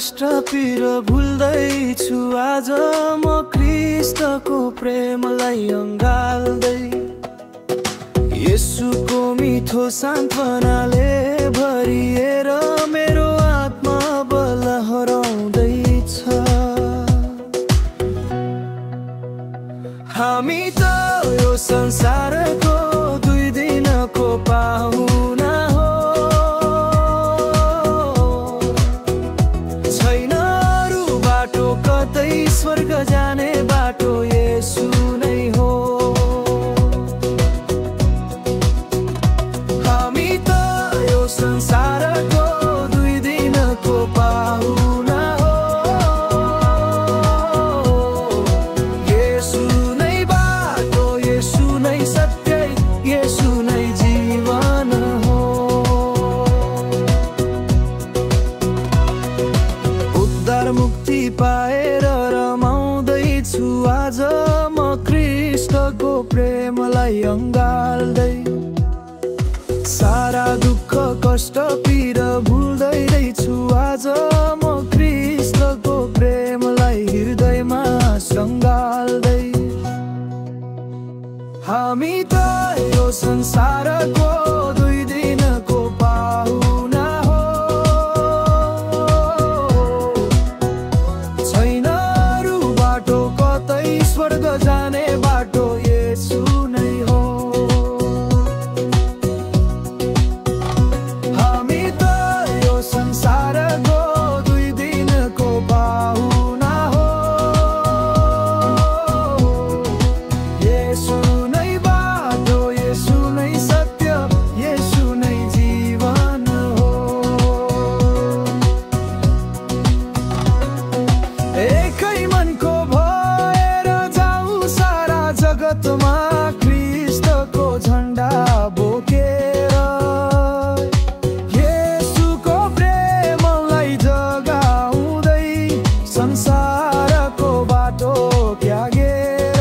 कष्ट पीर भुल्दैछु आज म क्रिस्टको प्रेमलाई अँगाल्दै। येशूको मिठो सान्त्वनाले भरिएर मेरो आत्मा बल हराउँदैछ। हामी त यो संसारको दुई दिनको पाहुना हो, छैन अरू बाटो कतै स्वर्ग जाने बाटो येशू नै हो। हामी त यो संसारको दुई दिनको पाहुना हो, येशू नै बाटो, येशू नै सत्य, येशू नै जीवन हो। उद्धार मुक्ति पाएर रमाउँदैछु आज म क्रिस्टको प्रेमलाई अँगाल्दै। सारा दुःख कष्ट पीर भुल्दैछु आज म क्रिस्टको प्रेमलाई हृदयमा सँगाल्दै। हामी त यो संसारको दुई दिनको पाहुना हो, छैन अरू बाटो कतै स्वर्ग जाने बाटो येशू नै हो। हामी त यो संसारको दुई दिनको पाहुना हो, येशू नै बाटो, येशू नै सत्य, येशू नै जीवन हो। एकै मनको भएर जाऊ सारा जगतमा क्रिस्टको झण्डा बोकेर। येशूको प्रेमलाई जगाउँदै संसारको बाटो त्यागेर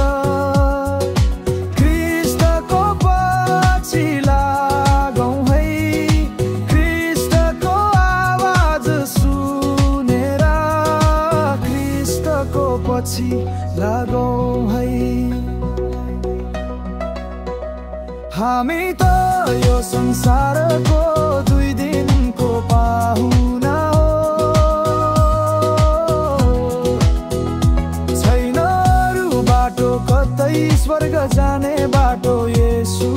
क्रिस्टको पछि लागौँ है। क्रिस्टको आवाज सुनेर क्रिस्टको पछि लागौँ है। हामी त यो संसारको दुई दिनको पाहुना हो, छैन अरू बाटो कतै स्वर्ग जाने बाटो येशू